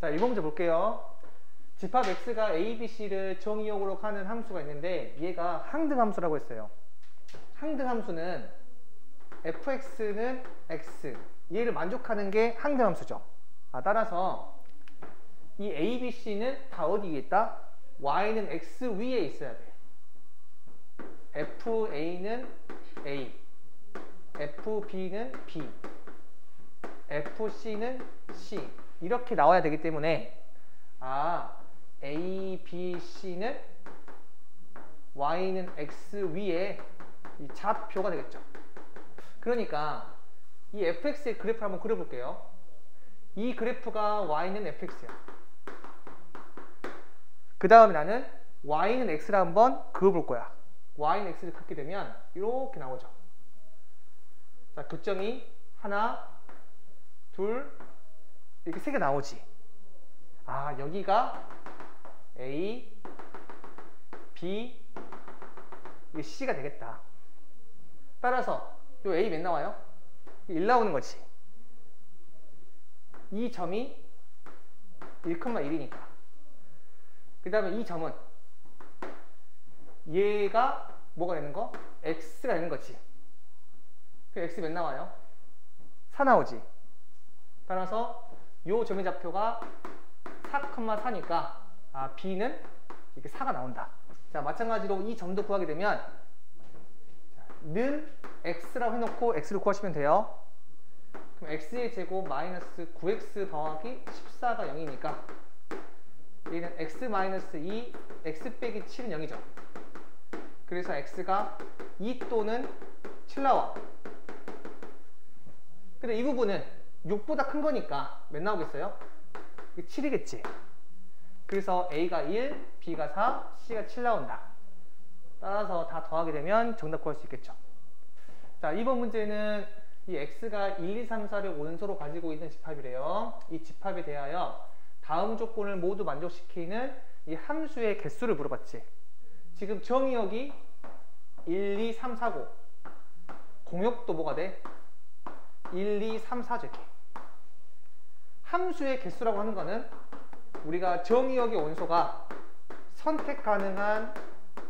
자, 1번 문제 볼게요. 집합 x가 a, b, c를 정의역으로 가는 함수가 있는데 얘가 항등함수라고 했어요. 항등함수는 fx는 x, 얘를 만족하는 게 항등함수죠. 따라서 이 a, b, c는 다 어디 위에 있다? y는 x 위에 있어야 돼. fa는 a, fb는 b, fc는 c 이렇게 나와야 되기 때문에 a, b, c는 y는 x 위에 이 좌표가 되겠죠. 그러니까 이 fx의 그래프를 한번 그려볼게요. 이 그래프가 y는 fx야. 그 다음에 나는 y는 x를 한번 그어볼 거야. y는 x를 긋게 되면 이렇게 나오죠. 자, 교점이 하나, 둘, 이렇게 세 개 나오지. 여기가 A, B, 이게 C가 되겠다. 따라서 요 A 몇 나와요? 1 나오는 거지. 이 점이 1,1이니까. 그 다음에 이 점은 얘가 뭐가 되는 거? X가 되는 거지. 그 X 몇 나와요? 4 나오지. 따라서 요 점의 좌표가 4,4니까 B는 이렇게 4가 나온다. 자, 마찬가지로 이 점도 구하게 되면 는 X라고 해놓고 X를 구하시면 돼요. 그럼 X의 제곱 마이너스 9X 더하기 14가 0이니까 얘는 X 마이너스 2, X 빼기 7은 0이죠. 그래서 X가 2 또는 7 나와. 근데 이 부분은 6보다 큰 거니까 몇 나오겠어요? 7이겠지. 그래서 A가 1, B가 4, C가 7 나온다. 따라서 다 더하게 되면 정답 구할 수 있겠죠. 자, 이번 문제는 이 X가 1, 2, 3, 4를 원소로 가지고 있는 집합이래요. 이 집합에 대하여 다음 조건을 모두 만족시키는 이 함수의 개수를 물어봤지. 지금 정의역이 1, 2, 3, 4고 공역도 뭐가 돼? 1, 2, 3, 4죠. 이렇게. 함수의 개수라고 하는 거는 우리가 정의역의 원소가 선택 가능한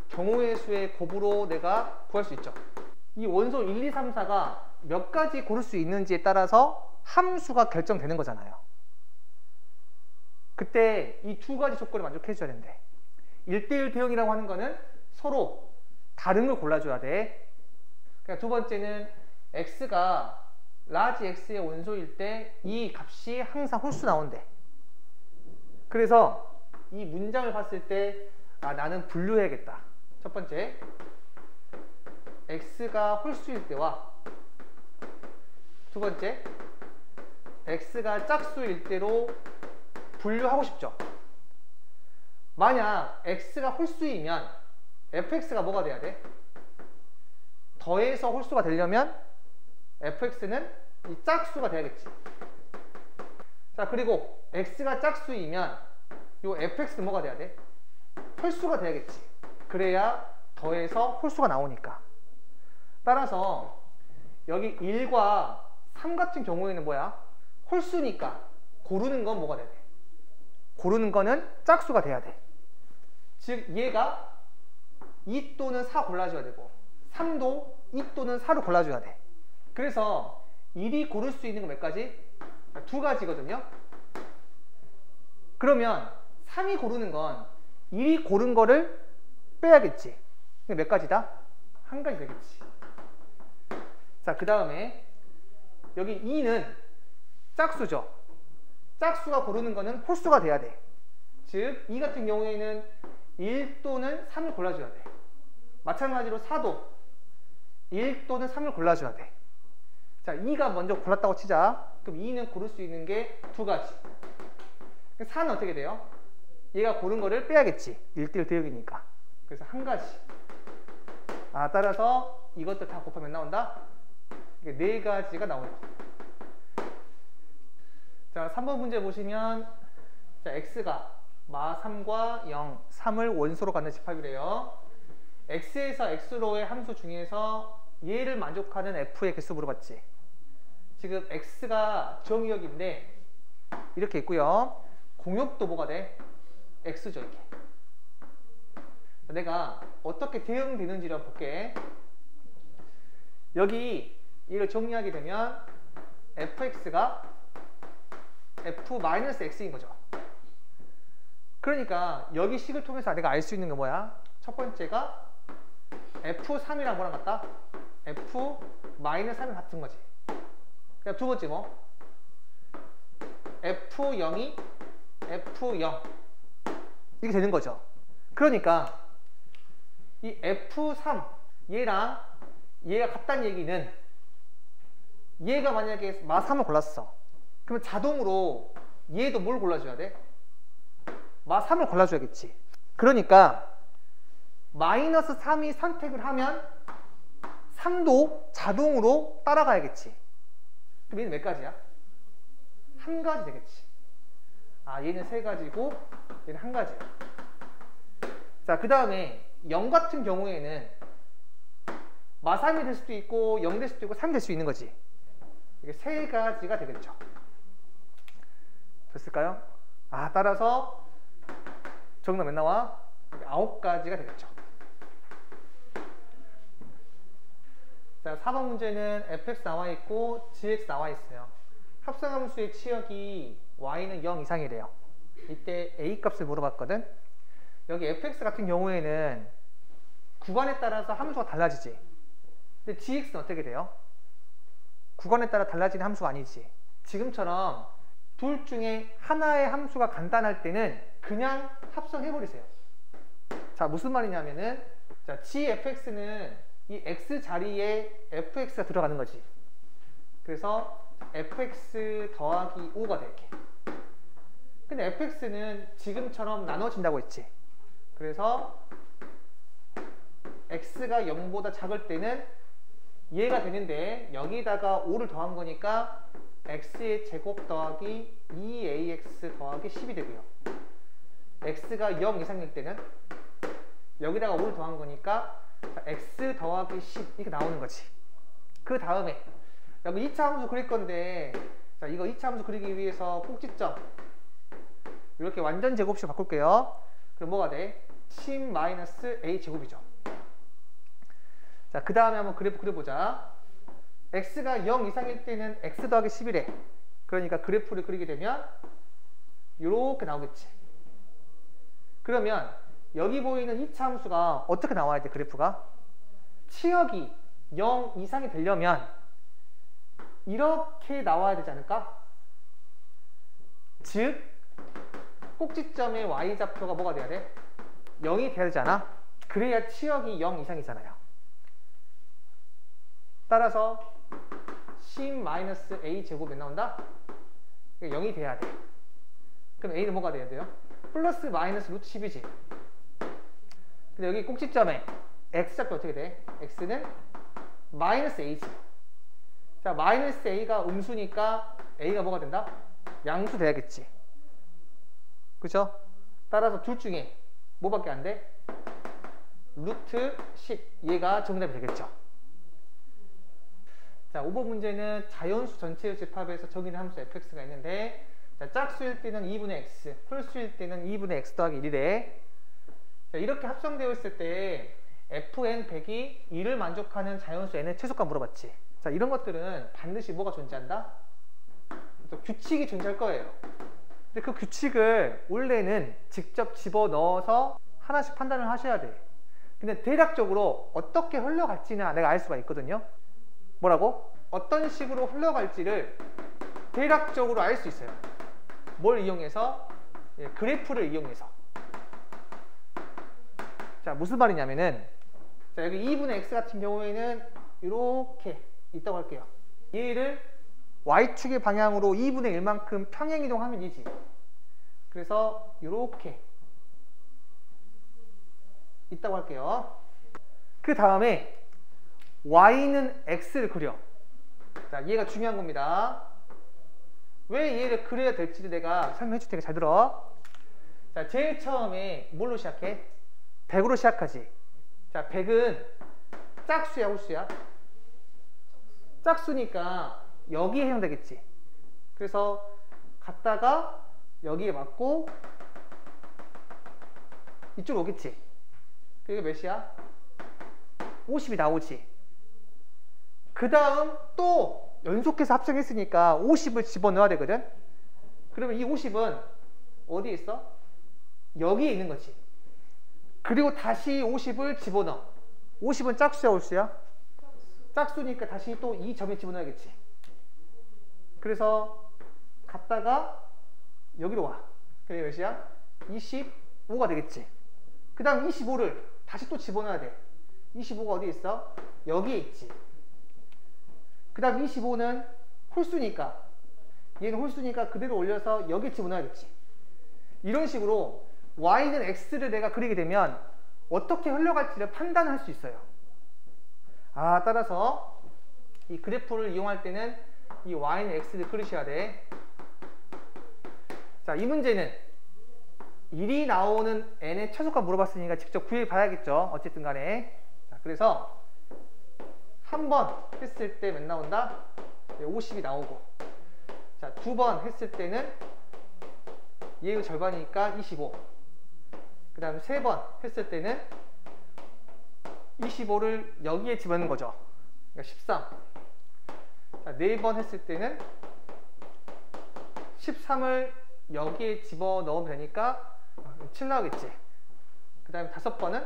경우의 수의 곱으로 내가 구할 수 있죠. 이 원소 1, 2, 3, 4가 몇 가지 고를 수 있는지에 따라서 함수가 결정되는 거잖아요. 그때 이 두 가지 조건을 만족해 줘야 된대. 1대1 대응이라고 하는 거는 서로 다른 걸 골라줘야 돼. 그러니까 두 번째는 x가 라지 x의 원소일 때 이 값이 항상 홀수 나온대. 그래서 이 문장을 봤을 때 나는 분류해야겠다. 첫 번째, x가 홀수일 때와 두 번째, x가 짝수일 때로 분류하고 싶죠. 만약 x가 홀수이면 fx가 뭐가 돼야 돼? 더해서 홀수가 되려면 fx는 이 짝수가 돼야겠지. 자, 그리고 x가 짝수이면 요 fx는 뭐가 돼야 돼? 홀수가 돼야겠지. 그래야 더해서 홀수가 나오니까. 따라서 여기 1과 3 같은 경우에는 뭐야? 홀수니까 고르는 건 뭐가 돼야 돼? 고르는 거는 짝수가 돼야 돼. 즉 얘가 2 또는 4 골라줘야 되고 3도 2 또는 4를 골라줘야 돼. 그래서 1이 고를 수 있는 거 몇 가지? 2가지거든요. 그러면 3이 고르는 건 1이 고른 거를 빼야겠지. 몇 가지다? 1가지 되겠지. 자, 그 다음에 여기 2는 짝수죠. 짝수가 고르는 거는 홀수가 돼야 돼. 즉 2 같은 경우에는 1 또는 3을 골라줘야 돼. 마찬가지로 4도 1 또는 3을 골라줘야 돼. 자, 2가 먼저 골랐다고 치자. 그럼 2는 고를 수 있는 게 2가지. 4는 어떻게 돼요? 얘가 고른 거를 빼야겠지. 1대1 대역이니까. 그래서 1가지. 따라서 이것들 다 곱하면 나온다? 이게 4가지가 나오는 거. 자, 3번 문제 보시면 자, x가 마 3과 0, 3을 원소로 갖는 집합이래요. x에서 x로의 함수 중에서 얘를 만족하는 f의 개수 물어봤지. 지금 x가 정의역인데 이렇게 있고요. 공역도 뭐가 돼? x죠 이렇게. 내가 어떻게 대응되는지를 한번 볼게. 여기 이걸 정리하게 되면 fx가 f-x인 거죠. 그러니까 여기 식을 통해서 내가 알 수 있는 게 뭐야? 첫 번째가 f3이랑 뭐랑 같다? f-3이 같은 거지. 그다음 두 번째 뭐? f0이 f0 이게 되는 거죠. 그러니까 이 f3 얘랑 얘가 같다는 얘기는 얘가 만약에 마3을 골랐어. 그러면 자동으로 얘도 뭘 골라줘야 돼? 마3을 골라줘야겠지. 그러니까 마이너스 3이 선택을 하면 3도 자동으로 따라가야겠지. 그럼 얘는 몇 가지야? 한 가지 되겠지. 아, 얘는 세 가지고 얘는 한 가지야. 자, 그 다음에 0 같은 경우에는 마3이 될 수도 있고 0 될 수도 있고 3이 될 수 있는 거지. 이게 세 가지가 되겠죠. 됐을까요? 아, 따라서 정답 몇 나와? 9가지가 되겠죠. 자, 4번 문제는 fx 나와 있고 gx 나와 있어요. 합성함수의 치역이 y는 0 이상이래요. 이때 a 값을 물어봤거든. 여기 fx 같은 경우에는 구간에 따라서 함수가 달라지지. 근데 gx는 어떻게 돼요? 구간에 따라 달라지는 함수가 아니지. 지금처럼 둘 중에 하나의 함수가 간단할 때는 그냥 합성해버리세요. 자, 무슨 말이냐면은, 자, gfx는 이 x 자리에 fx가 들어가는 거지. 그래서 fx 더하기 5가 될게. 근데 fx는 지금처럼 나눠진다고 했지. 그래서 x가 0보다 작을 때는 얘가 되는데 여기다가 5를 더한 거니까 x의 제곱 더하기 2ax 더하기 10이 되고요. x가 0 이상일 때는 여기다가 5를 더한 거니까 x 더하기 10 이렇게 나오는 거지. 그 다음에 여기 2차 함수 그릴 건데, 자, 이거 2차 함수 그리기 위해서 꼭지점 이렇게 완전 제곱식 바꿀게요. 그럼 뭐가 돼? 10-a 제곱이죠. 자, 그 다음에 한번 그래프 그려보자. x가 0 이상일 때는 x 더하기 10이래. 그러니까 그래프를 그리게 되면 이렇게 나오겠지. 그러면 여기 보이는 2차 함수가 어떻게 나와야 돼, 그래프가? 치역이 0 이상이 되려면 이렇게 나와야 되지 않을까? 즉, 꼭지점의 y좌표가 뭐가 돼야 돼? 0이 돼야 되지 않아? 그래야 치역이 0 이상이잖아요. 따라서 10-a 제곱이 나온다? 0이 돼야 돼. 그럼 a는 뭐가 돼야 돼요? 플러스 마이너스 루트 10이지. 근데 여기 꼭지점에 x좌표 어떻게 돼? x는 마이너스 a지. 자, 마이너스 a가 음수니까 a가 뭐가 된다? 양수 돼야겠지. 그죠? 따라서 둘 중에 뭐밖에 안 돼? 루트 10. 얘가 정답이 되겠죠. 자, 5번 문제는 자연수 전체의 집합에서 정의된 함수 fx가 있는데, 자, 짝수일 때는 2분의 x, 홀수일 때는 2분의 x 더하기 1이래. 자, 이렇게 합성되어 있을 때 fn 100이 2를 만족하는 자연수 n의 최소값 물어봤지. 자, 이런 것들은 반드시 뭐가 존재한다? 또 규칙이 존재할 거예요. 근데 그 규칙을 원래는 직접 집어넣어서 하나씩 판단을 하셔야 돼. 근데 대략적으로 어떻게 흘러갈지는 내가 알 수가 있거든요. 뭐라고? 어떤 식으로 흘러갈지를 대략적으로 알 수 있어요. 뭘 이용해서? 예, 그래프를 이용해서. 자, 무슨 말이냐면은, 자, 여기 2분의 x 같은 경우에는 이렇게 있다고 할게요. 얘를 y축의 방향으로 2분의 1만큼 평행이동하면 되지. 그래서 이렇게 있다고 할게요. 그 다음에 y는 x를 그려. 자, 얘가 중요한 겁니다. 왜 얘를 그려야 될지를 내가 설명해 줄 테니까 잘 들어. 자, 제일 처음에 뭘로 시작해? 100으로 시작하지. 자, 100은 짝수야, 홀수야? 짝수니까 여기에 해당되겠지. 그래서 갔다가 여기에 맞고 이쪽으로 오겠지. 그게 몇이야? 50이 나오지. 그 다음 또 연속해서 합성했으니까 50을 집어넣어야 되거든. 그러면 이 50은 어디에 있어? 여기에 있는 거지. 그리고 다시 50을 집어넣어. 50은 짝수야, 홀수야? 짝수니까 다시 또 이 점에 집어넣어야겠지. 그래서 갔다가 여기로 와. 그게 몇이야? 25가 되겠지. 그 다음 25를 다시 또 집어넣어야 돼. 25가 어디 있어? 여기에 있지. 그 다음 25는 홀수니까, 얘는 홀수니까 그대로 올려서 여기에 집어넣어야겠지. 이런 식으로 y는 x를 내가 그리게 되면 어떻게 흘러갈지를 판단할 수 있어요. 따라서 이 그래프를 이용할 때는 이 y는 x를 그리셔야 돼. 자, 이 문제는 1이 나오는 n의 최소값 물어봤으니까 직접 구해 봐야겠죠. 어쨌든 간에. 자, 그래서 한 번 했을 때 몇 나온다? 50이 나오고. 자, 두 번 했을 때는 얘의 절반이니까 25. 그 다음에 세 번 했을 때는 25를 여기에 집어넣는 거죠. 그러니까 13. 자, 네 번 했을 때는 13을 여기에 집어넣으면 되니까 7 나오겠지. 그 다음에 다섯 번은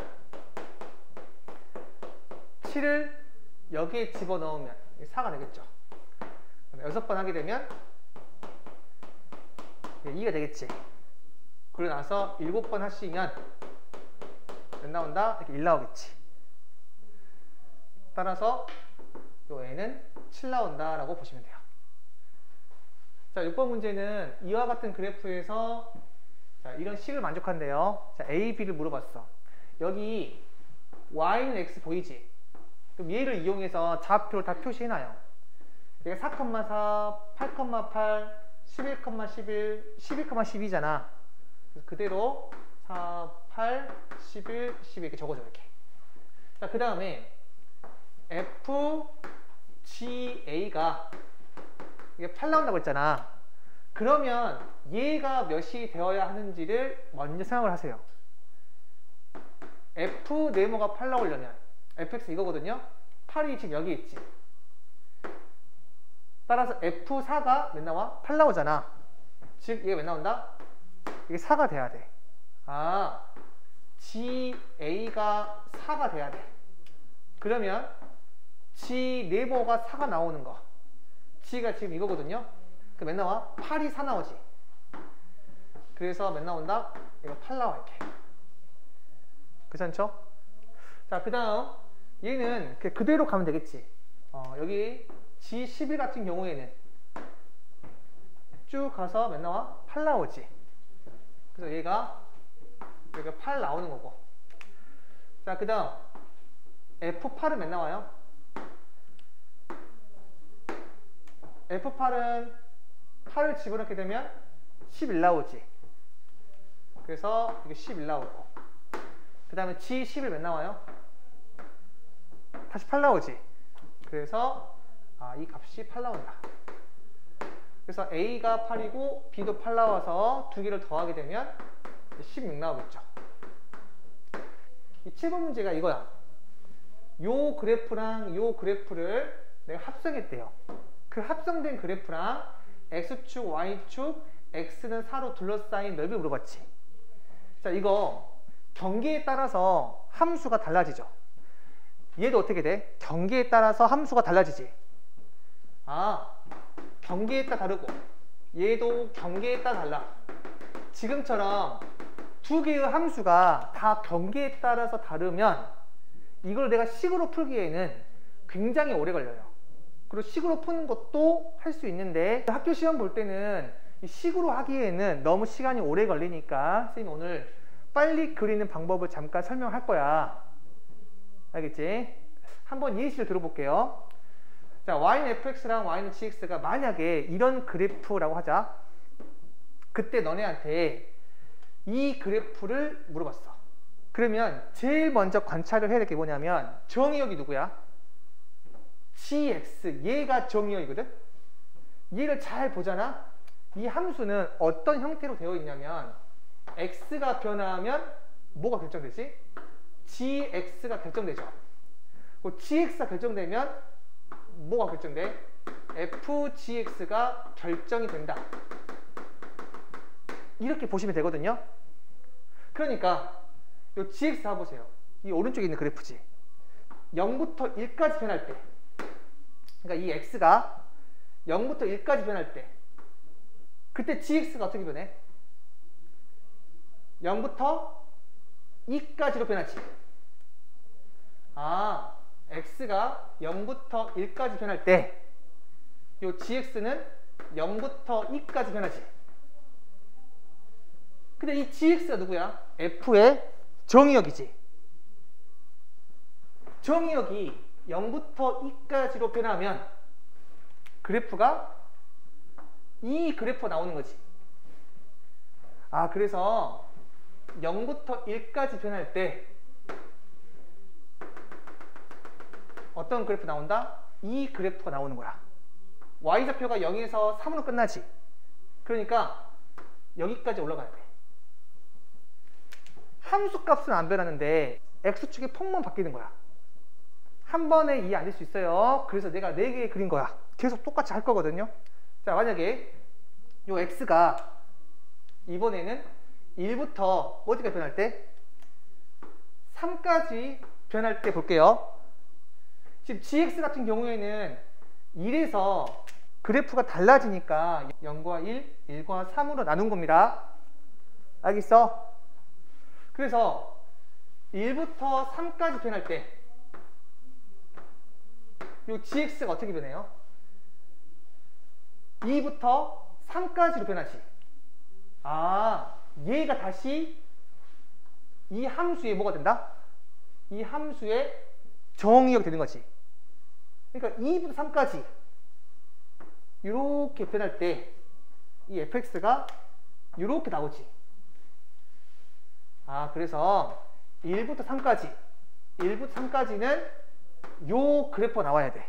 7을 여기에 집어넣으면 4가 되겠죠. 여섯 번 하게 되면 2가 되겠지. 그러고 나서 7번 하시면 몇 나온다? 이렇게 1 나오겠지. 따라서 요 애는 7 나온다 라고 보시면 돼요. 자, 6번 문제는 이와 같은 그래프에서 자, 이런 식을 만족한대요. 자, A, B를 물어봤어. 여기 Y는 X 보이지? 그럼 얘를 이용해서 좌표를 다 표시해놔요. 얘가 4,4, 8,8, 11,11, 11,12잖아. 그대로 4, 8, 11, 12 이렇게 적어줘, 이렇게. 자, 그 다음에 FGA가 이게 8 나온다고 했잖아. 그러면 얘가 몇이 되어야 하는지를 먼저 생각을 하세요. F 네모가 8 나오려면 fx 이거거든요. 8이 지금 여기 있지. 따라서 F4가 몇 나와? 8 나오잖아. 즉 이게 몇 나온다? 이게 4가 돼야 돼. GA가 4가 돼야 돼. 그러면 G 네모가 4가 나오는 거. G가 지금 이거거든요. 그 몇 나와? 8이 4 나오지. 그래서 몇 나온다? 이거 8 나와, 이렇게. 괜찮죠? 자, 그 다음 얘는 그대로 가면 되겠지. 여기 G11 같은 경우에는 쭉 가서 몇 나와? 8 나오지. 그래서 얘가 여기가 8 나오는 거고. 자, 그 다음 F8은 몇 나와요? F8은 8을 집어넣게 되면 11 나오지. 그래서 이게 11 나오고. 그 다음에 G11 몇 나와요? 다시 8 나오지. 그래서 이 값이 8 나온다. 그래서 A가 8이고 B도 8 나와서 두 개를 더하게 되면 16 나오겠죠. 이 7번 문제가 이거야. 요 그래프랑 요 그래프를 내가 합성했대요. 그 합성된 그래프랑 X축, Y축, X는 4로 둘러싸인 넓이를 물어봤지. 자, 이거 경계에 따라서 함수가 달라지죠. 얘도 어떻게 돼? 경계에 따라서 함수가 달라지지. 경계에 따라 다르고 얘도 경계에 따라 달라. 지금처럼 두 개의 함수가 다 경계에 따라서 다르면 이걸 내가 식으로 풀기에는 굉장히 오래 걸려요. 그리고 식으로 푸는 것도 할 수 있는데 학교 시험 볼 때는 이 식으로 하기에는 너무 시간이 오래 걸리니까 선생님 오늘 빨리 그리는 방법을 잠깐 설명할 거야. 알겠지? 한번 예시를 들어볼게요. 자, y는 fx랑 y는 gx가 만약에 이런 그래프라고 하자. 그때 너네한테 이 그래프를 물어봤어. 그러면 제일 먼저 관찰을 해야 될 게 뭐냐면 정의역이 누구야? gx, 얘가 정의역이거든? 얘를 잘 보잖아? 이 함수는 어떤 형태로 되어 있냐면 x가 변화하면 뭐가 결정되지? gx가 결정되죠. gx가 결정되면 뭐가 결정돼? fgx가 결정이 된다. 이렇게 보시면 되거든요. 그러니까 이 gx 봐보세요. 이 오른쪽에 있는 그래프지. 0부터 1까지 변할 때, 그러니까 이 x가 0부터 1까지 변할 때, 그때 gx가 어떻게 변해? 0부터 2까지로 변하지. 아, x가 0부터 1까지 변할 때 이 gx는 0부터 2까지 변하지. 근데 이 gx가 누구야? f의 정의역이지. 정의역이 0부터 2까지로 변하면 그래프가 이 그래프가 나오는 거지. 아, 그래서 0부터 1까지 변할 때 어떤 그래프 나온다? 이 그래프가 나오는 거야. y좌표가 0에서 3으로 끝나지. 그러니까 여기까지 올라가야 돼. 함수 값은 안 변하는데 x축의 폭만 바뀌는 거야. 한 번에 이해 안 될 수 있어요. 그래서 내가 4개 그린 거야. 계속 똑같이 할 거거든요. 자, 만약에 요 x가 이번에는 1부터 어디가 변할 때? 3까지 변할 때 볼게요. 지금 gx 같은 경우에는 1에서 그래프가 달라지니까 0과 1, 1과 3으로 나눈 겁니다. 알겠어? 그래서 1부터 3까지 변할 때 이 gx가 어떻게 변해요? 2부터 3까지로 변하지. 아, 얘가 다시 이 함수에 뭐가 된다? 이 함수의 정의역이 되는 거지. 그러니까 2부터 3까지 이렇게 변할 때 이 fx가 이렇게 나오지. 아, 그래서 1부터 3까지는 요 그래프가 나와야 돼.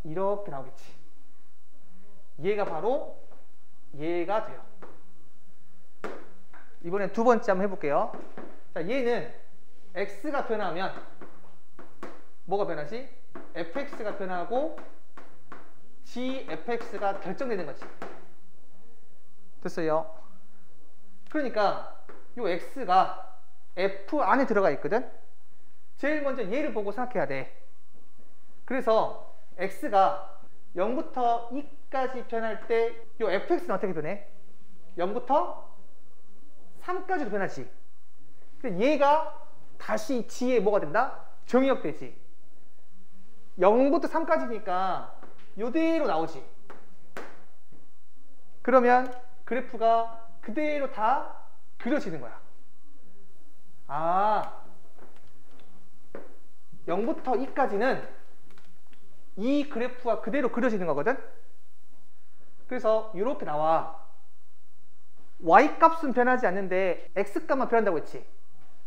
이렇게 나오겠지. 얘가 바로 얘가 돼요. 이번엔 두 번째 한번 해볼게요. 자, 얘는 x가 변하면 뭐가 변하지? fx가 변하고 gfx가 결정되는 거지. 됐어요? 그러니까 요 x가 f 안에 들어가 있거든. 제일 먼저 얘를 보고 생각해야 돼. 그래서 x가 0부터 2까지 변할 때 요 fx는 어떻게 변해? 0부터 3까지로 변하지. 근데 얘가 다시 g에 뭐가 된다? 정의역 되지. 0부터 3까지니까 요대로 나오지. 그러면 그래프가 그대로 다 그려지는 거야. 아, 0부터 2까지는 이 그래프가 그대로 그려지는 거거든. 그래서 이렇게 나와. y값은 변하지 않는데 x값만 변한다고 했지.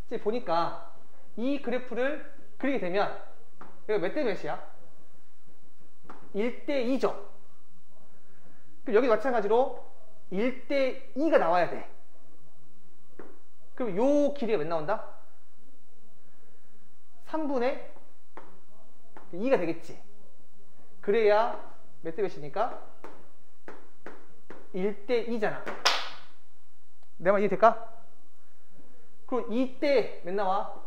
이제 보니까 이 그래프를 그리게 되면 여기가 몇 대 몇이야? 1대 2죠. 그럼 여기 마찬가지로 1대 2가 나와야 돼. 그럼 요 길이가 몇 나온다? 3분의 2가 되겠지. 그래야 몇 대 몇이니까? 1대 2잖아. 내 말 이해될까? 그리고 2대 몇 나와?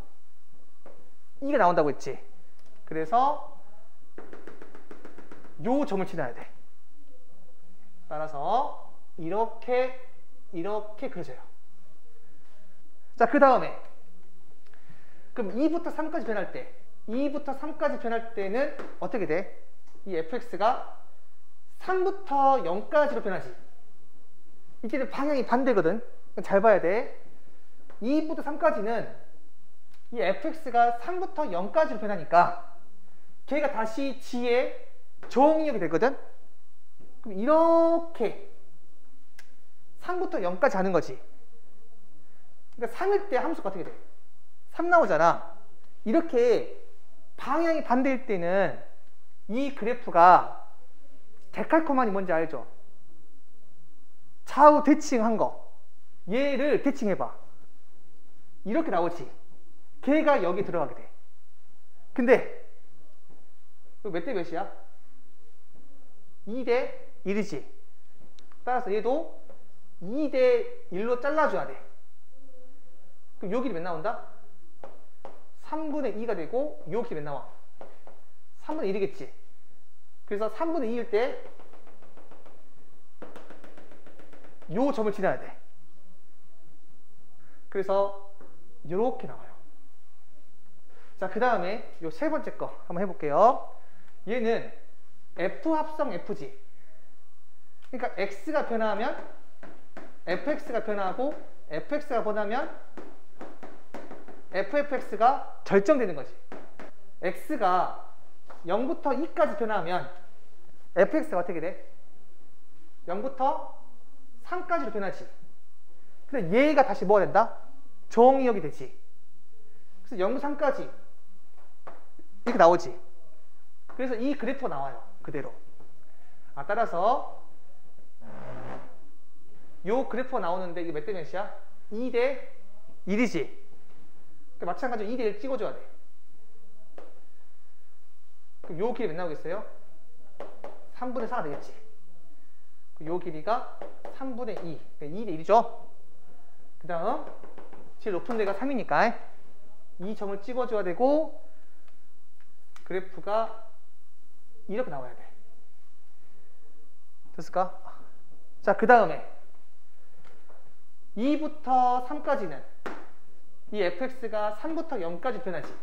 2가 나온다고 했지. 그래서 요 점을 지나야 돼. 따라서 이렇게 그려져요. 자, 그 다음에 그럼 2부터 3까지 변할 때 2부터 3까지 변할 때는 어떻게 돼? 이 fx가 3부터 0까지로 변하지. 이때는 방향이 반대거든. 잘 봐야 돼. 2부터 3까지는 이 fx가 3부터 0까지로 변하니까 걔가 다시 g의 정의역이 되거든. 그럼 이렇게 3부터 0까지 하는 거지. 그러니까 3일 때 함수가 어떻게 돼? 3 나오잖아. 이렇게 방향이 반대일 때는 이 그래프가 데칼코마니 뭔지 알죠? 좌우 대칭한 거. 얘를 대칭해봐. 이렇게 나오지. 걔가 여기 들어가게 돼. 근데 이거 몇 대 몇이야? 2대 1이지. 따라서 얘도 2대 1로 잘라줘야 돼. 그럼 요 길이 몇 나온다? 3분의 2가 되고 요 길이 몇 나와? 3분의 1이겠지. 그래서 3분의 2일 때 요 점을 지나야 돼. 그래서 요렇게 나와요. 자, 그 다음에 요 세 번째 거 한번 해볼게요. 얘는 F 합성 FG. 그러니까 X가 변화하면 FX가 변화하고 FX가 변하면 FFX가 결정되는 거지. X가 0부터 2까지 변화하면 FX가 어떻게 돼? 0부터 3까지로 변하지. 근데 얘가 다시 뭐가 된다? 정의역이 되지. 그래서 0부터 3까지 이렇게 나오지. 그래서 이 그래프가 나와요. 그대로. 따라서 요 그래프가 나오는데 이게 몇 대 몇이야? 2대 1이지. 그러니까 마찬가지로 2대 1 찍어줘야 돼. 그럼 요 길이 몇 나오겠어요? 3분의 4가 되겠지. 요 길이가 3분의 2. 그러니까 2대 1이죠. 그 다음 제일 높은 데가 3이니까 이 점을 찍어줘야 되고 그래프가 이렇게 나와야 돼. 됐을까? 자, 그 다음에 2부터 3까지는 이 fx가 3부터 0까지 변하지.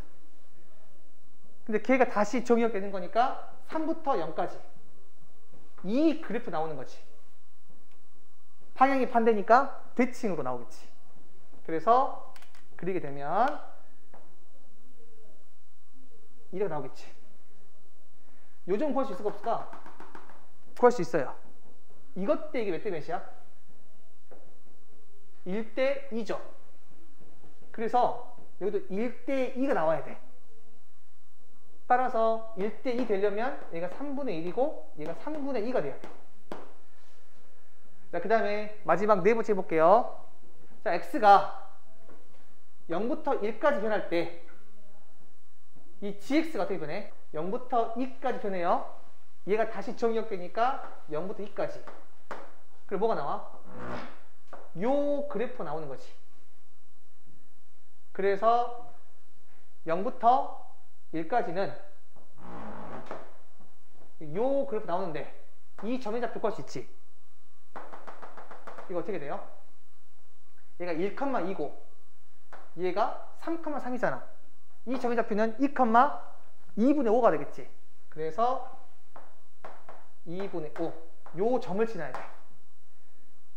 근데 걔가 다시 정의역 되는 거니까 3부터 0까지 이 그래프 나오는 거지. 방향이 반대니까 대칭으로 나오겠지. 그래서 그리게 되면 이렇게 나오겠지. 요즘 구할 수 있을까 없을까? 구할 수 있어요. 이것 때 이게 몇 대 몇이야? 1대 2죠. 그래서 여기도 1대 2가 나와야 돼. 따라서 1대 2 되려면 얘가 3분의 1이고 얘가 3분의 2가 돼야 돼. 자, 그 다음에 마지막 네 번째 해볼게요. 자, x가 0부터 1까지 변할 때 이 gx가 어떻게 변해? 0부터 2까지 변해요. 얘가 다시 정의역 되니까 0부터 2까지. 그리고 뭐가 나와? 요 그래프 나오는 거지. 그래서 0부터 1까지는 요 그래프 나오는데 이 점의 좌표 구할 수 있지. 이거 어떻게 돼요? 얘가 1,2고 얘가 3,3이잖아. 이 점의 좌표는 2,2분의 5가 되겠지. 그래서 2분의 5. 요 점을 지나야 돼.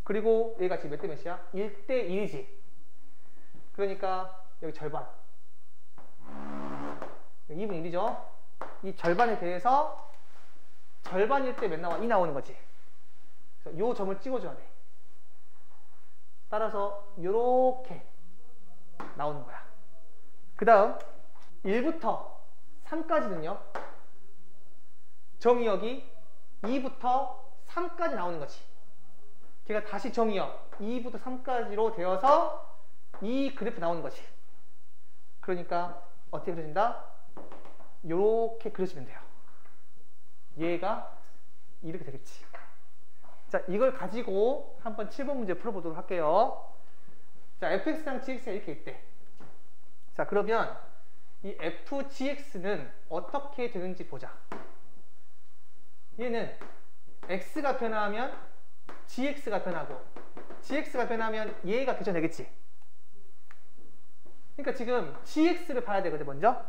그리고 얘가 지금 몇 대 몇이야? 1대 1이지. 그러니까 여기 절반. 2분의 1이죠. 이 절반에 대해서 절반일 때 몇 나와? 2 나오는 거지. 그래서 요 점을 찍어줘야 돼. 따라서 요렇게 나오는 거야. 그 다음 1부터 3까지는요. 정의역이 2부터 3까지 나오는 거지. 걔가 다시 정의역 2부터 3까지로 되어서 이 그래프 나오는 거지. 그러니까 어떻게 그려진다? 요렇게 그려지면 돼요. 얘가 이렇게 되겠지. 자, 이걸 가지고 한번 7번 문제 풀어보도록 할게요. 자, fx랑 gx가 이렇게 있대. 자, 그러면 이 fgx는 어떻게 되는지 보자. 얘는 x가 변화하면 gx가 변하고 gx가 변하면 얘가 교차되겠지. 그러니까 지금 gx를 봐야 되거든. 먼저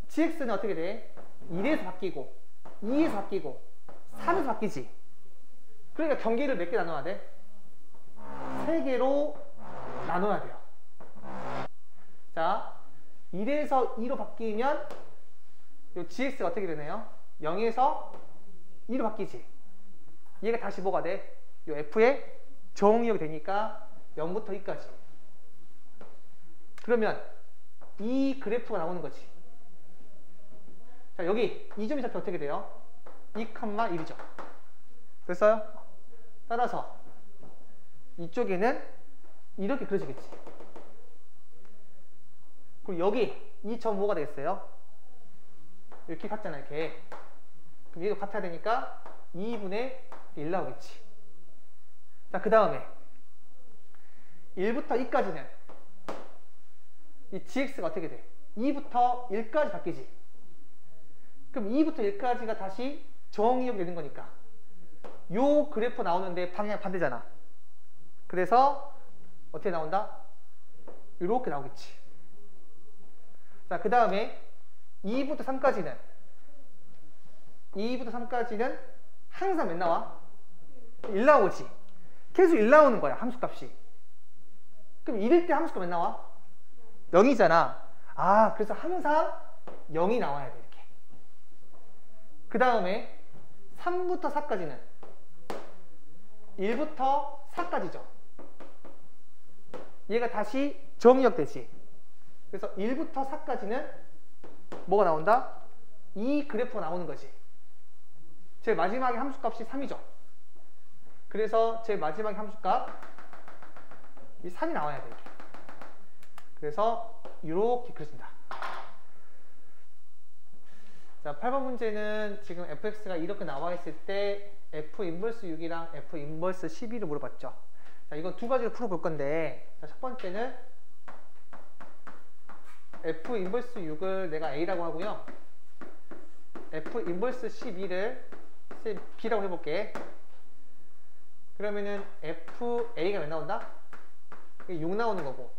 gx는 어떻게 돼? 1에서 바뀌고 2에서 바뀌고 3에서 바뀌지. 그러니까 경계를 몇 개 나눠야 돼? 3개로 나눠야 돼요. 자, 1에서 2로 바뀌면 이 gx가 어떻게 되나요? 0에서 2로 바뀌지. 얘가 다시 뭐가 돼? 이 f의 정의역이 되니까 0부터 2까지. 그러면 이 그래프가 나오는 거지. 자, 여기 이 점이 좌표 어떻게 돼요? 2,1이죠. 됐어요? 따라서 이쪽에는 이렇게 그려지겠지. 그리고 여기 이 점 뭐가 되겠어요? 이렇게 같잖아, 이렇게. 그럼 얘도 같아야 되니까 2분의 1 나오겠지. 자, 그 다음에 1부터 2까지는 이 gx가 어떻게 돼? 2부터 1까지 바뀌지. 그럼 2부터 1까지가 다시 정의역 되는 거니까 요 그래프 나오는데 방향 반대잖아. 그래서 어떻게 나온다? 이렇게 나오겠지. 자, 그 다음에 2부터 3까지는 항상 몇 나와? 1 나오지. 계속 1 나오는 거야, 함수값이. 그럼 1일 때 함수값 몇 나와? 0이잖아. 아, 그래서 항상 0이 나와야 돼, 이렇게. 그 다음에 3부터 4까지는 1부터 4까지죠. 얘가 다시 정의역 되지. 그래서 1부터 4까지는 뭐가 나온다? 이 그래프가 나오는 거지. 제일 마지막에 함수값이 3이죠. 그래서 제일 마지막에 함수값 이 3이 나와야 돼, 이렇게. 그래서 이렇게 그려진다. 자, 8번 문제는 지금 fx가 이렇게 나와 있을 때 f 인버스 6이랑 f 인버스 12를 물어봤죠. 자, 이건 두 가지로 풀어볼 건데, 자, 첫 번째는 f 인버스 6을 내가 a라고 하고요. f 인버스 12를 b라고 해볼게. 그러면은 fa가 몇 나온다? 6 나오는 거고,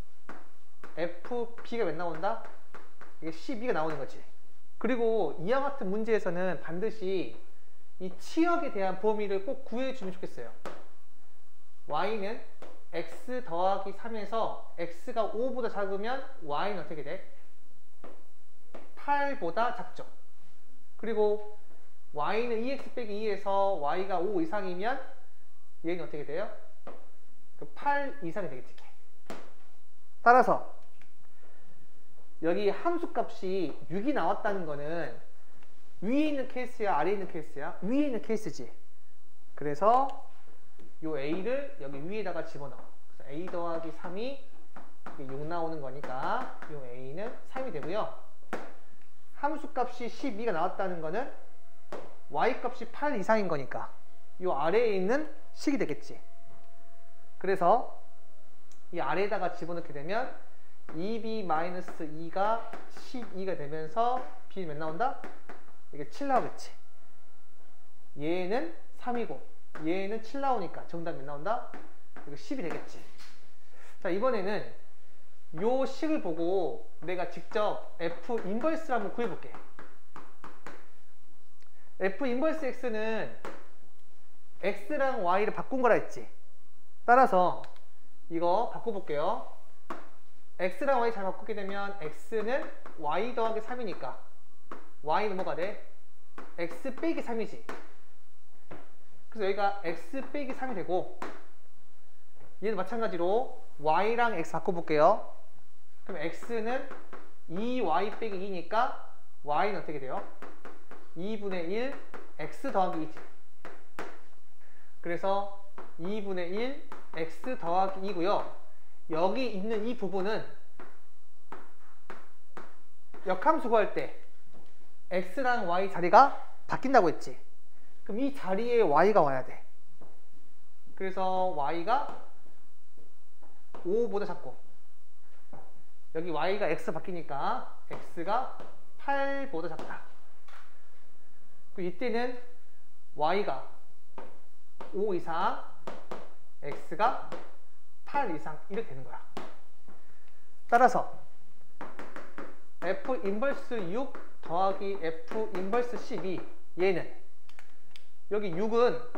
fb가 몇 나온다? 이게 12가 나오는 거지. 그리고 이와 같은 문제에서는 반드시 이 치역에 대한 범위를 꼭 구해주면 좋겠어요. y는 x 더하기 3에서 x가 5보다 작으면 y는 어떻게 돼? 8보다 작죠. 그리고 y는 2x 빼기 2에서 y가 5 이상이면 얘는 어떻게 돼요? 8 이상이 되겠지. 따라서 여기 함수값이 6이 나왔다는 거는 위에 있는 케이스야, 아래에 있는 케이스야? 위에 있는 케이스지. 그래서 요 a를 여기 위에다가 집어넣어. 그래서 a 더하기 3이 6 나오는 거니까 요 a는 3이 되고요. 함수값이 12가 나왔다는 거는 y값이 8 이상인 거니까 요 아래에 있는 식이 되겠지. 그래서 이 아래에다가 집어넣게 되면 2b-2가 12가 되면서 b는 몇 나온다? 이게 7 나오겠지. 얘는 3이고 얘는 7 나오니까 정답 몇 나온다? 이거 10이 되겠지. 자, 이번에는 요 식을 보고 내가 직접 f 인버스를 한번 구해볼게. f 인버스 x는 x랑 y를 바꾼 거라 했지. 따라서 이거 바꿔볼게요. x랑 y 잘 바꾸게 되면 x는 y 더하기 3이니까 y는 뭐가 돼? x 빼기 3이지. 그래서 여기가 x 빼기 3이 되고, 얘는 마찬가지로 y랑 x 바꿔볼게요. 그럼 x는 2y 빼기 2니까 y는 어떻게 돼요? 2분의 1 x 더하기 2지. 그래서 2분의 1 x 더하기 2고요. 여기 있는 이 부분은 역함수 구할 때 x랑 y 자리가 바뀐다고 했지. 그럼 이 자리에 y가 와야 돼. 그래서 y가 5보다 작고, 여기 y가 x 바뀌니까 x가 8보다 작다. 그리고 이때는 y가 5 이상, x가 8 이상 이렇게 되는 거야. 따라서 f 인버스 6 더하기 f 인버스 12, 얘는 여기 6은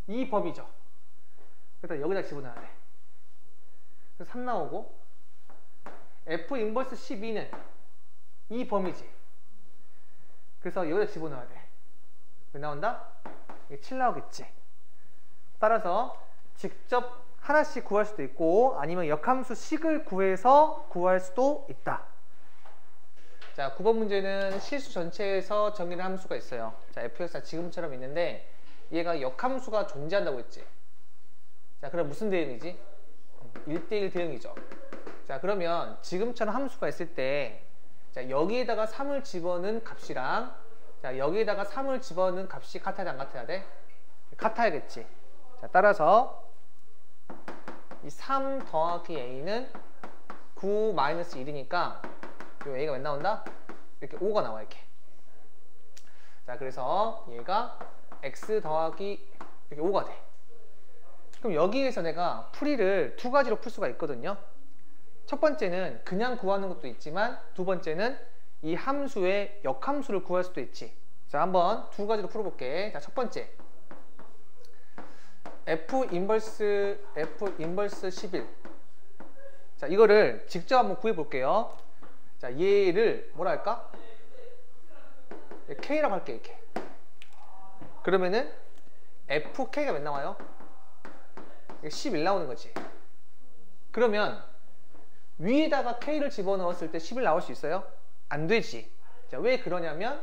이 범위죠. 그래서 여기다 집어넣어야 돼. 그래서 3 나오고, f 인버스 12는 이 범위지. 그래서 여기다 집어넣어야 돼. 왜 나온다? 이게 7 나오겠지. 따라서 직접 하나씩 구할 수도 있고 아니면 역함수 식을 구해서 구할 수도 있다. 자, 9번 문제는 실수 전체에서 정의된 함수가 있어요. 자, fx가 지금처럼 있는데 얘가 역함수가 존재한다고 했지. 자, 그럼 무슨 대응이지? 1대1 대응이죠. 자, 그러면 지금처럼 함수가 있을 때, 자, 여기에다가 3을 집어넣은 값이랑, 자, 여기에다가 3을 집어넣은 값이 같아야 돼, 안 같아야 돼? 같아야겠지. 자, 따라서 이 3 더하기 a는 9 마이너스 1이니까 요 a가 몇 나온다? 이렇게 5가 나와, 이렇게. 자, 그래서 얘가 x 더하기 이렇게 5가 돼. 그럼 여기에서 내가 풀이를 두 가지로 풀 수가 있거든요. 첫 번째는 그냥 구하는 것도 있지만, 두 번째는 이 함수의 역함수를 구할 수도 있지. 자, 한번 두 가지로 풀어볼게. 자, 첫 번째, f 인버스 11. 자, 이거를 직접 한번 구해 볼게요. 자, 얘를 뭐라 할까? k라고 할게, 이렇게. 그러면은 fk가 몇 나와요? 11 나오는 거지. 그러면 위에다가 k를 집어넣었을 때 11 나올 수 있어요? 안 되지. 자, 왜 그러냐면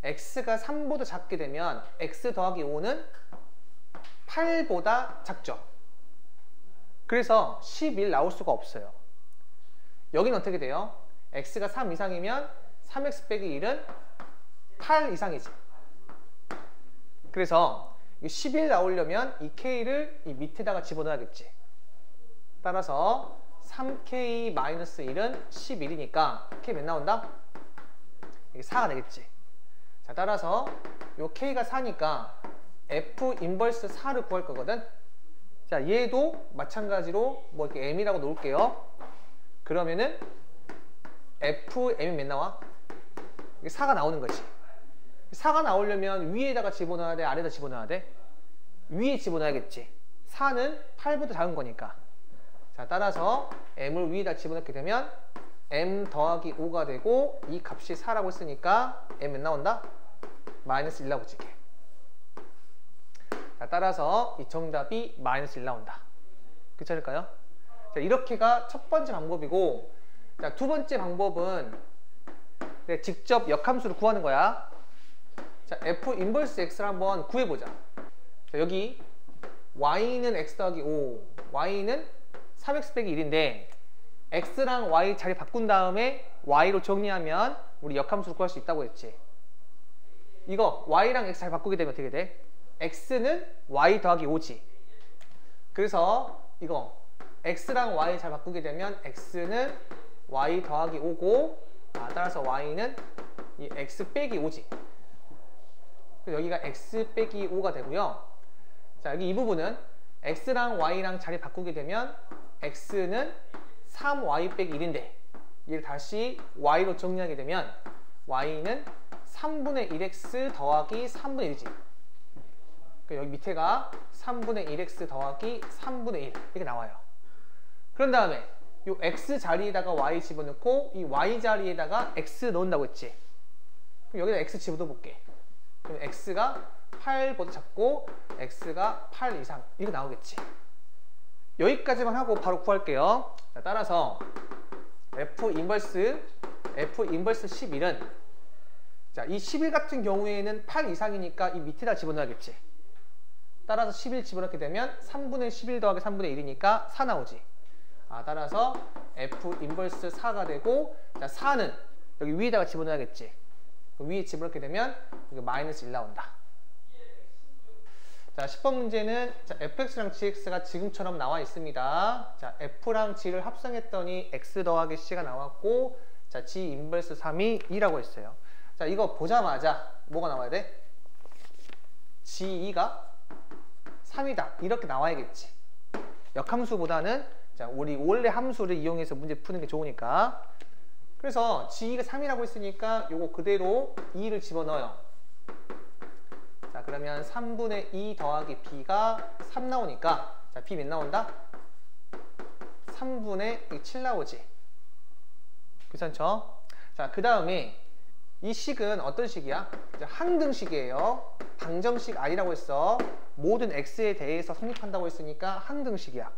x가 3보다 작게 되면 x 더하기 5는 8보다 작죠. 그래서 11 나올 수가 없어요. 여기는 어떻게 돼요? x가 3 이상이면 3x 빼기 1은 8 이상이지. 그래서 11 나오려면 이 k를 이 밑에다가 집어넣어야겠지. 따라서 3k-1은 11이니까 k 몇 나온다? 이게 4가 되겠지. 자, 따라서 요 k가 4니까 f 인버스 4를 구할 거거든. 자, 얘도 마찬가지로 뭐 이렇게 m이라고 놓을게요. 그러면은 fm이 몇 나와? 이게 4가 나오는 거지. 4가 나오려면 위에다가 집어넣어야 돼? 아래에다 집어넣어야 돼? 위에 집어넣어야겠지. 4는 8보다 작은 거니까. 자, 따라서 m을 위에다 집어넣게 되면 m 더하기 5가 되고, 이 값이 4라고 했으니까 m 몇 나온다? 마이너스 1 나오지. 자, 따라서 이 정답이 마이너스 1 나온다. 괜찮을까요? 자, 이렇게가 첫 번째 방법이고, 자, 두 번째 방법은 직접 역함수를 구하는 거야. 자, f 인버스 x를 한번 구해보자. 자, 여기 y는 x 더하기 5, y는 3x 빼기 1인데 x랑 y 자리 바꾼 다음에 y로 정리하면 우리 역함수를 구할 수 있다고 했지. 이거 y랑 x 자리 바꾸게 되면 어떻게 돼? x는 y 더하기 5지. 그래서 이거 x랑 y 잘 바꾸게 되면 x는 y 더하기 5고, 따라서 y는 이 x 빼기 5지. 여기가 x 빼기 5가 되고요. 자, 여기 이 부분은 x랑 y랑 자리 바꾸게 되면 x는 3y 빼기 1인데 얘를 다시 y로 정리하게 되면 y는 3분의 1x 더하기 3분의 1이지. 여기 밑에가 3분의 1x 더하기 3분의 1 이렇게 나와요. 그런 다음에 이 x 자리에다가 y 집어넣고 이 y 자리에다가 x 넣는다고 했지. 그럼 여기다 x 집어넣어 볼게. 그럼 x가 8보다 작고 x가 8 이상 이렇게 나오겠지. 여기까지만 하고 바로 구할게요. 자, 따라서 f 인버스 11은, 자, 이 11 같은 경우에는 8 이상이니까 이 밑에다 집어넣어야겠지. 따라서 11 집어넣게 되면 3분의 11 더하기 3분의 1이니까 4 나오지. 따라서 f 인버스 4가 되고, 자, 4는 여기 위에다가 집어넣어야겠지. 위에 집어넣게 되면 여기 마이너스 1 나온다. 자, 10번 문제는 자, fx랑 gx가 지금처럼 나와 있습니다. 자, f랑 g를 합성했더니 x 더하기 c가 나왔고, 자, g 인버스 3이 2라고 했어요. 자, 이거 보자마자 뭐가 나와야 돼? g2가 3이다. 이렇게 나와야겠지. 역함수보다는 자, 우리 원래 함수를 이용해서 문제 푸는 게 좋으니까. 그래서 g2가 3이라고 했으니까 요거 그대로 2를 집어넣어요. 자, 그러면 3분의 2 더하기 b가 3 나오니까, 자, b 몇 나온다? 3분의 7 나오지. 괜찮죠? 자, 그 다음에 이 식은 어떤 식이야? 항등식이에요. 방정식 아니라고 했어. 모든 x에 대해서 성립한다고 했으니까 항등식이야.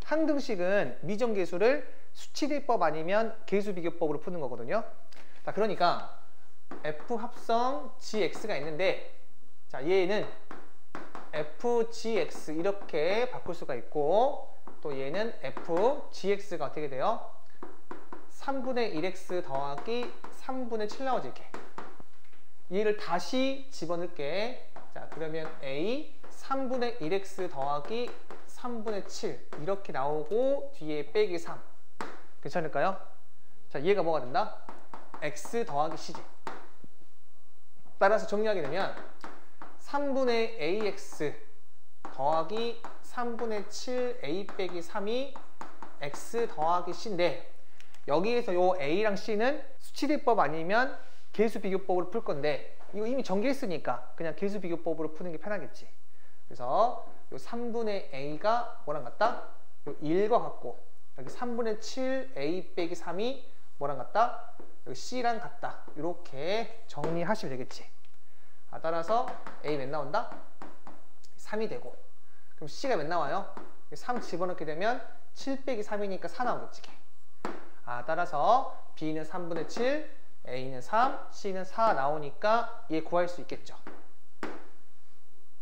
항등식은 미정계수를 수치대법 아니면 계수비교법으로 푸는 거거든요. 자, 그러니까 f 합성 gx가 있는데, 자, 얘는 fgx 이렇게 바꿀 수가 있고, 또 얘는 fgx가 어떻게 돼요? 3분의 1x 더하기 3분의 7 나오지 이렇게. 얘를 다시 집어넣을게. 자, 그러면 a 3분의 1x 더하기 3분의 7 이렇게 나오고 뒤에 빼기 3. 괜찮을까요? 자, 얘가 뭐가 된다? x 더하기 c지. 따라서 정리하게 되면 3분의 ax 더하기 3분의 7a 빼기 3이 x 더하기 c인데, 여기에서 요 a랑 c는 수치대법 아니면 계수비교법으로 풀 건데, 이거 이미 정리했으니까 그냥 계수비교법으로 푸는 게 편하겠지. 그래서 요 3분의 a가 뭐랑 같다? 요 1과 같고, 여기 3분의 7a 빼기 3이 뭐랑 같다? 여기 c랑 같다. 이렇게 정리하시면 되겠지. 따라서 a 몇 나온다? 3이 되고, 그럼 c가 몇 나와요? 3 집어넣게 되면 7 빼기 3이니까 4 나오겠지. 따라서 b는 3분의 7, a는 3, c는 4 나오니까 얘 구할 수 있겠죠.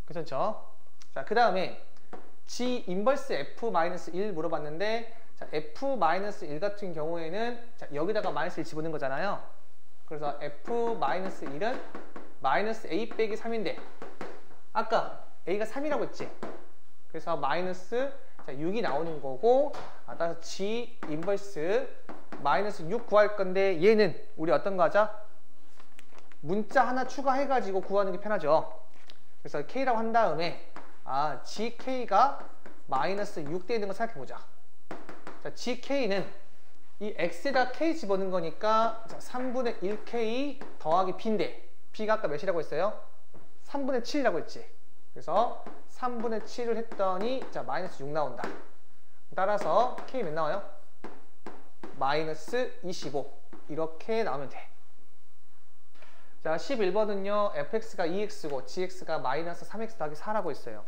괜찮죠? 자, 그 다음에 g 인버스 f-1 물어봤는데, 자, f-1 같은 경우에는 자, 여기다가 마이너스 1 집어넣은 거잖아요. 그래서 f-1은 마이너스 a 빼기 3인데 아까 a가 3이라고 했지. 그래서 마이너스 6이 나오는 거고, 따라서 g 인버스 마이너스 6 구할 건데, 얘는 우리 어떤 거 하자? 문자 하나 추가해가지고 구하는 게 편하죠. 그래서 k라고 한 다음에 gk가 마이너스 6 되는 거 생각해보자. 자, gk는 이 x에다 k 집어넣은 거니까 3분의 1k 더하기 b인데, b가 아까 몇이라고 했어요? 3분의 7이라고 했지. 그래서 3분의 7을 했더니 자, 마이너스 6 나온다. 따라서 k 몇 나와요? 마이너스 25 이렇게 나오면 돼. 자, 11번은요 fx가 2x고 gx가 마이너스 3x 더하기 4라고 했어요.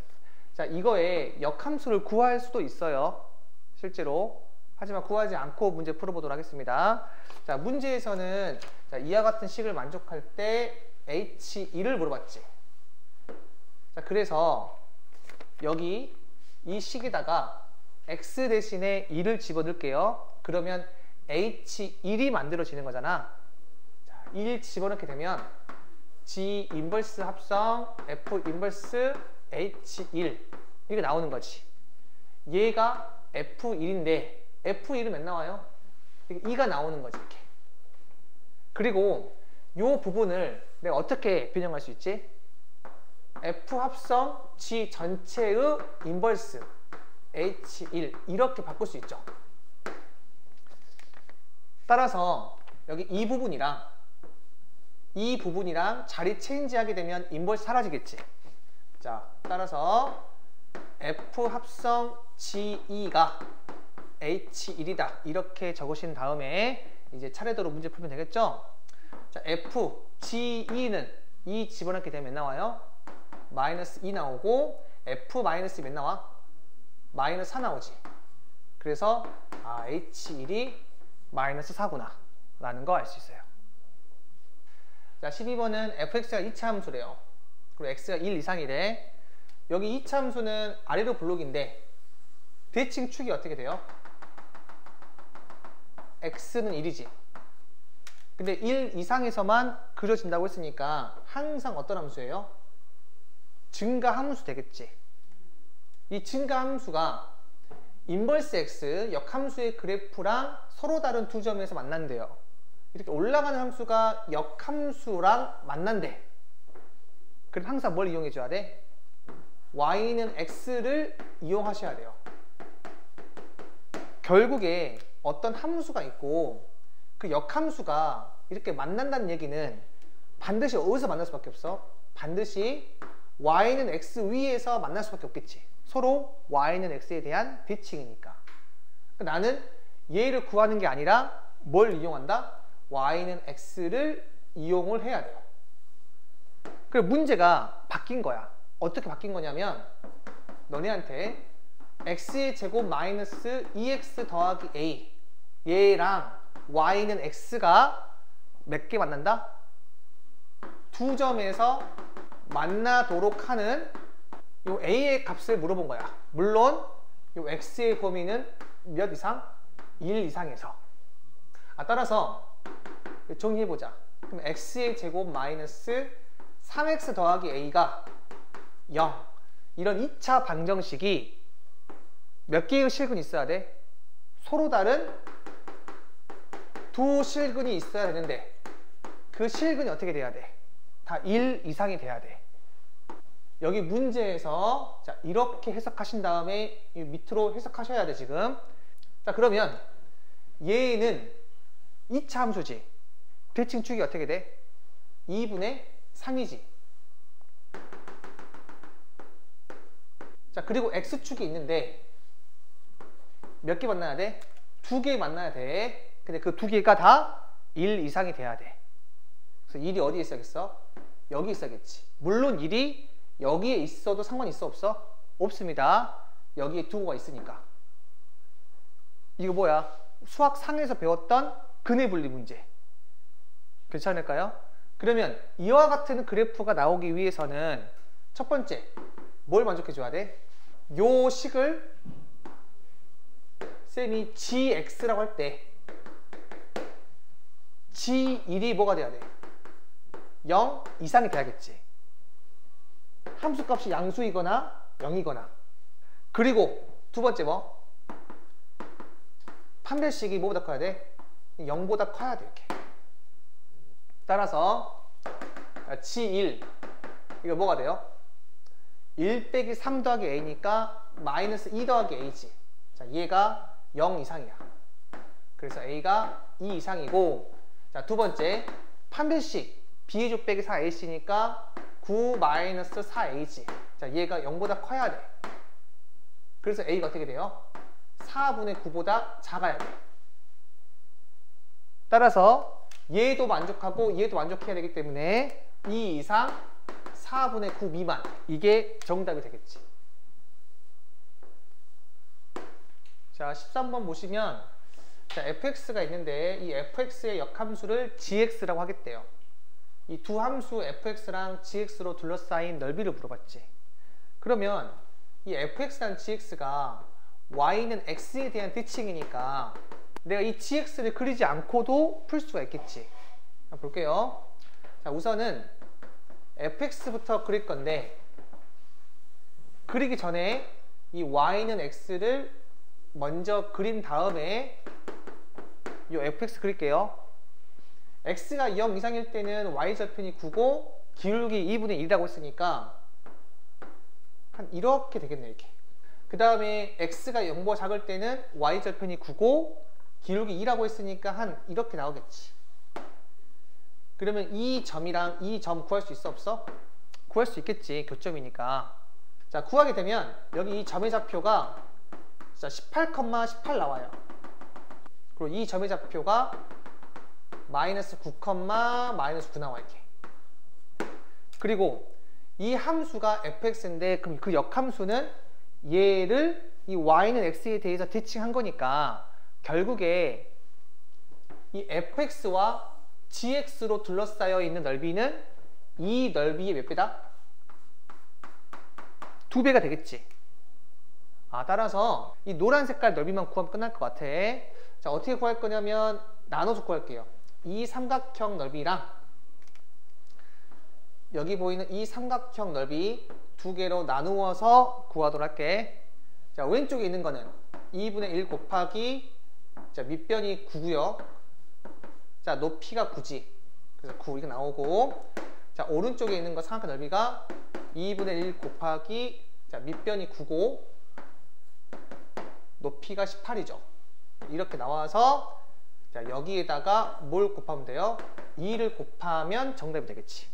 자, 이거에 역함수를 구할 수도 있어요, 실제로. 하지만 구하지 않고 문제 풀어보도록 하겠습니다. 자, 문제에서는 자, 이와 같은 식을 만족할 때 h2를 물어봤지. 자, 그래서 여기 이 식에다가 x 대신에 2를 집어넣을게요. 그러면 h1이 만들어지는 거잖아. 자, 1 집어넣게 되면 g 인버스 합성 f 인버스 h1 이게 나오는 거지. 얘가 f1인데 f1은 몇 나와요? 2가 나오는 거지 이렇게. 그리고 이 부분을 내가 어떻게 변형할 수 있지? f 합성 g 전체의 인버스 h1 이렇게 바꿀 수 있죠. 따라서 여기 이 부분이랑 자리 체인지 하게 되면 인버스 사라지겠지. 자, 따라서 f 합성 g2가 h1이다 이렇게 적으신 다음에 이제 차례대로 문제 풀면 되겠죠. 자, f g2는 2 집어넣게 되면 몇 나와요? 마이너스 2 나오고, f 마이너스 몇 나와? 마이너스 4 나오지. 그래서 h1이 마이너스 4구나 라는 거 알 수 있어요. 자, 12번은 fx가 2차 함수래요. 그리고 x가 1 이상이래. 여기 2차 함수는 아래로 블록인데 대칭 축이 어떻게 돼요? x는 1이지. 근데 1 이상에서만 그려진다고 했으니까 항상 어떤 함수예요? 증가 함수 되겠지. 이 증가 함수가 인버스 x 역함수의 그래프랑 서로 다른 두 점에서 만난대요. 이렇게 올라가는 함수가 역함수랑 만난대. 그럼 항상 뭘 이용해 줘야 돼? y는 x를 이용하셔야 돼요. 결국에 어떤 함수가 있고 그 역함수가 이렇게 만난다는 얘기는 반드시 어디서 만날 수밖에 없어? 반드시 y는 x 위에서 만날 수밖에 없겠지. 서로 y는 x에 대한 대칭이니까. 나는 얘를 구하는 게 아니라 뭘 이용한다? y는 x를 이용을 해야 돼요. 그리고 문제가 바뀐 거야. 어떻게 바뀐 거냐면 너네한테 x의 제곱 마이너스 2x 더하기 a 얘랑 y는 x가 몇 개 만난다? 두 점에서 만나도록 하는 요 a의 값을 물어본 거야. 물론 요 x의 범위는 몇 이상? 1 이상에서. 따라서 정리해보자. 그럼 x의 제곱 마이너스 3x 더하기 a가 0. 이런 2차 방정식이 몇 개의 실근이 있어야 돼? 서로 다른 두 실근이 있어야 되는데 그 실근이 어떻게 돼야 돼? 다 1 이상이 돼야 돼. 여기 문제에서 자, 이렇게 해석하신 다음에 이 밑으로 해석하셔야 돼 지금. 자, 그러면 얘는 2차 함수지. 대칭축이 어떻게 돼? 2분의 3이지. 자, 그리고 x축이 있는데 몇 개 만나야 돼? 2개 만나야 돼. 근데 그 2개가 다 1 이상이 돼야 돼. 그래서 1이 어디에 있어야겠어? 여기 있어야겠지. 물론 1이 여기에 있어도 상관이 있어 없어? 없습니다. 여기에 두고가 있으니까. 이거 뭐야? 수학 상에서 배웠던 근의 분리 문제. 괜찮을까요? 그러면 이와 같은 그래프가 나오기 위해서는 첫 번째 뭘 만족해 줘야 돼? 요 식을 쌤이 gx라고 할 때 g1이 뭐가 돼야 돼? 0 이상이 돼야겠지. 함수값이 양수이거나 0이거나. 그리고 두 번째 뭐? 판별식이 뭐보다 커야 돼? 0보다 커야 돼. 이렇게. 따라서 g1 이거 뭐가 돼요? 1 빼기 3 더하기 a니까 마이너스 2 더하기 a지. 자, 얘가 0 이상이야. 그래서 a가 2 이상이고, 자, 두 번째 판별식 b조 빼기 4ac니까 9 마이너스 4a지. 자, 얘가 0보다 커야 돼. 그래서 a가 어떻게 돼요? 4분의 9보다 작아야 돼. 따라서 얘도 만족하고 얘도 만족해야 되기 때문에 2 이상 4분의 9 미만, 이게 정답이 되겠지. 자, 13번 보시면 자, fx가 있는데 이 fx의 역함수를 gx라고 하겠대요. 이 두 함수 fx랑 gx로 둘러싸인 넓이를 물어봤지. 그러면 이 fx랑 gx가 y는 x에 대한 대칭이니까 내가 이 gx를 그리지 않고도 풀 수가 있겠지. 볼게요. 자, 우선은 fx부터 그릴 건데 그리기 전에 이 y는 x를 먼저 그린 다음에 이 fx 그릴게요. x가 0 이상일 때는 y절편이 9고 기울기 2분의 1이라고 했으니까 한 이렇게 되겠네. 이렇게. 그 다음에 x가 0보다 작을 때는 y절편이 9고 기울기 2라고 했으니까 한 이렇게 나오겠지. 그러면 이 점이랑 이 점 구할 수 있어 없어? 구할 수 있겠지. 교점이니까. 자, 구하게 되면 여기 이 점의 좌표가 18,18 나와요. 그리고 이 점의 좌표가 마이너스 9, 마이너스 9 나와. 이렇게. 그리고 이 함수가 fx인데 그럼 그 역함수는 얘를 이 y는 x에 대해서 대칭한 거니까 결국에 이 fx와 gx로 둘러싸여 있는 넓이는 이 넓이의 몇 배다? 2배가 되겠지. 따라서 이 노란 색깔 넓이만 구하면 끝날 것 같아. 자, 어떻게 구할 거냐면 나눠서 구할게요. 이 삼각형 넓이랑 여기 보이는 이 삼각형 넓이 두 개로 나누어서 구하도록 할게. 자, 왼쪽에 있는 거는 2분의 1 곱하기 자, 밑변이 9고요. 자, 높이가 9지. 그래서 9 이렇게 나오고, 자, 오른쪽에 있는 거 삼각형 넓이가 2분의 1 곱하기 자, 밑변이 9고 높이가 18이죠. 이렇게 나와서 자, 여기에다가 뭘 곱하면 돼요? 2를 곱하면 정답이 되겠지.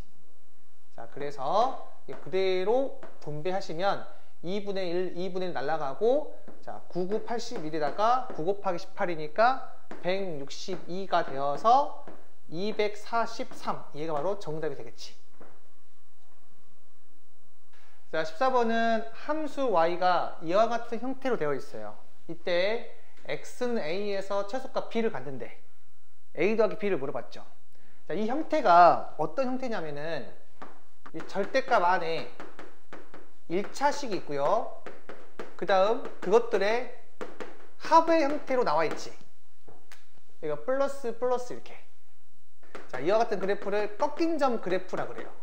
자, 그래서 그대로 분배하시면 2분의 1, 2분의 1 날라가고 자, 9, 9, 81에다가 9 곱하기 18이니까 162가 되어서 243. 얘가 바로 정답이 되겠지. 자, 14번은 함수 y가 이와 같은 형태로 되어 있어요. 이때 x는 a에서 최소값 b를 갖는데 a 더하기 b를 물어봤죠. 자, 이 형태가 어떤 형태냐면은 이 절대값 안에 1차식이 있고요. 그 다음 그것들의 합의 형태로 나와 있지. 이거 플러스 플러스 이렇게. 자, 이와 같은 그래프를 꺾인 점 그래프라 그래요.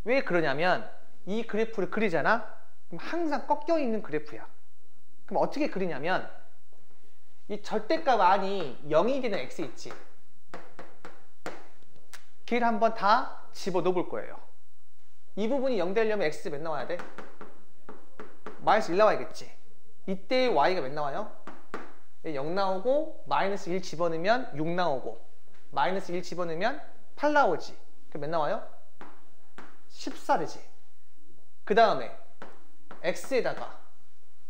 왜 그러냐면 이 그래프를 그리잖아? 그럼 항상 꺾여 있는 그래프야. 그럼 어떻게 그리냐면 이 절대값 안이 0이 되는 x 있지. 걔를 한번 다 집어넣어 볼 거예요. 이 부분이 0 되려면 x 몇 나와야 돼? 마이너스 1 나와야겠지. 이때 y가 몇 나와요? 0 나오고 마이너스 1 집어넣으면 6 나오고 마이너스 1 집어넣으면 8 나오지. 그럼 몇 나와요? 14 되지. 그 다음에 x에다가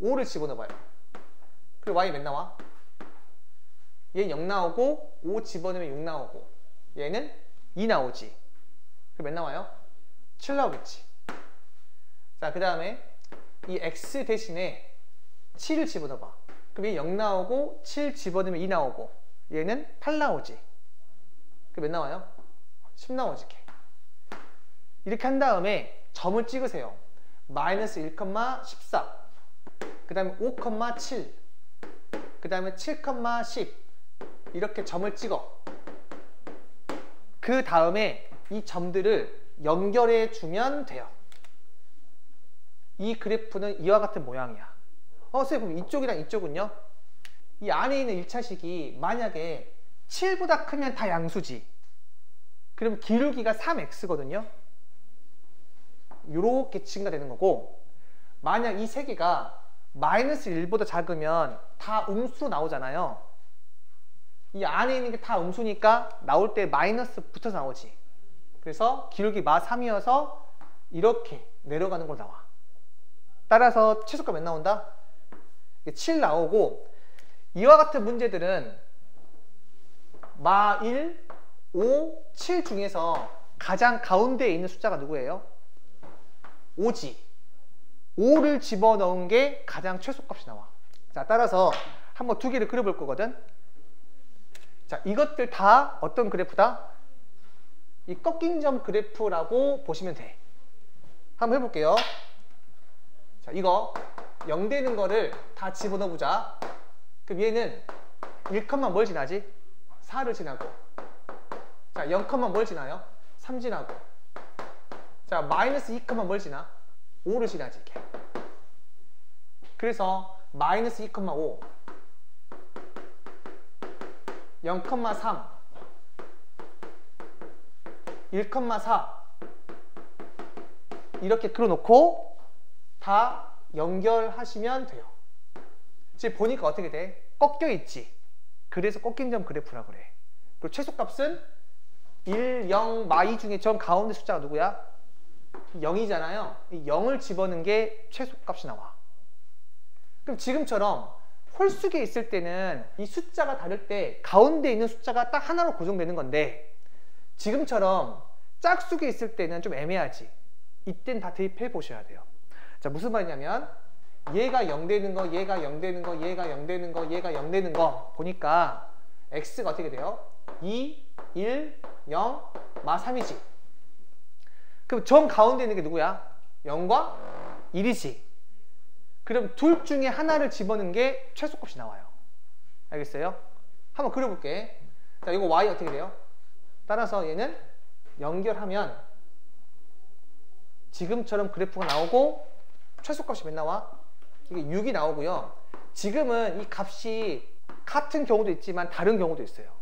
5를 집어넣어봐요. 그리고 y 몇 나와? 얘는 0 나오고 5 집어넣으면 6 나오고 얘는 2 나오지. 그럼 몇 나와요? 7 나오겠지. 자, 그 다음에 이 x 대신에 7을 집어넣어봐. 그럼 얘 0 나오고 7 집어넣으면 2 나오고 얘는 8 나오지. 그럼 몇 나와요? 10 나오지. 이렇게 한 다음에 점을 찍으세요. 마이너스 1,14 그 다음에 5,7 그 다음에 7,10 이렇게 점을 찍어. 그 다음에 이 점들을 연결해 주면 돼요. 이 그래프는 이와 같은 모양이야. 선생님, 그럼 이쪽이랑 이쪽은요? 이 안에 있는 1차식이 만약에 7보다 크면 다 양수지. 그럼 기울기가 3x거든요. 이렇게 증가되는 거고, 만약 이 세 개가 마이너스 1보다 작으면 다 음수로 나오잖아요. 이 안에 있는 게 다 음수니까 나올 때 마이너스 붙어서 나오지. 그래서 기울기 마 3이어서 이렇게 내려가는 걸 나와. 따라서 최소값 몇 나온다? 7 나오고, 이와 같은 문제들은 마 1, 5, 7 중에서 가장 가운데에 있는 숫자가 누구예요? 5지. 5를 집어넣은 게 가장 최소값이 나와. 자, 따라서 한번 두 개를 그려볼 거거든. 자, 이것들 다 어떤 그래프다? 이 꺾인 점 그래프라고 보시면 돼. 한번 해볼게요. 자, 이거 0 되는 거를 다 집어넣어 보자. 그럼 얘는 1, 뭘 지나지? 4를 지나고. 자, 0, 뭘 지나요? 3 지나고. 자, 마이너스 2, 뭘 지나? 5를 지나지. 이렇게. 그래서 마이너스 2,5 0,3 1,4 이렇게 그려놓고 다 연결하시면 돼요. 지금 보니까 어떻게 돼? 꺾여 있지. 그래서 꺾인 점 그래프라고 그래. 그리고 최소값은 1, 0, 마2 중에 전 가운데 숫자가 누구야? 0이잖아요. 이 0을 집어넣은 게 최소값이 나와. 그럼 지금처럼 홀수기에 있을 때는 이 숫자가 다를 때 가운데 있는 숫자가 딱 하나로 고정되는 건데, 지금처럼 짝수기에 있을 때는 좀 애매하지. 이땐 다 대입해 보셔야 돼요. 자, 무슨 말이냐면 얘가 0 되는 거, 얘가 0 되는 거, 얘가 0 되는 거, 얘가 0 되는 거 보니까 x가 어떻게 돼요? 2, 1, 0, 마 3이지. 그럼 정 가운데 있는 게 누구야? 0과 1이지. 그럼 둘 중에 하나를 집어넣은 게 최소값이 나와요. 알겠어요? 한번 그려볼게. 자, 이거 y 어떻게 돼요? 따라서 얘는 연결하면 지금처럼 그래프가 나오고 최소값이 몇 나와? 이게 6이 나오고요. 지금은 이 값이 같은 경우도 있지만 다른 경우도 있어요.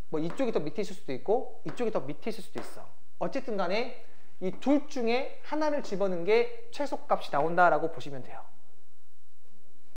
뭐 이쪽이 더 밑에 있을 수도 있고 이쪽이 더 밑에 있을 수도 있어. 어쨌든 간에 이 둘 중에 하나를 집어넣은 게 최소값이 나온다라고 보시면 돼요.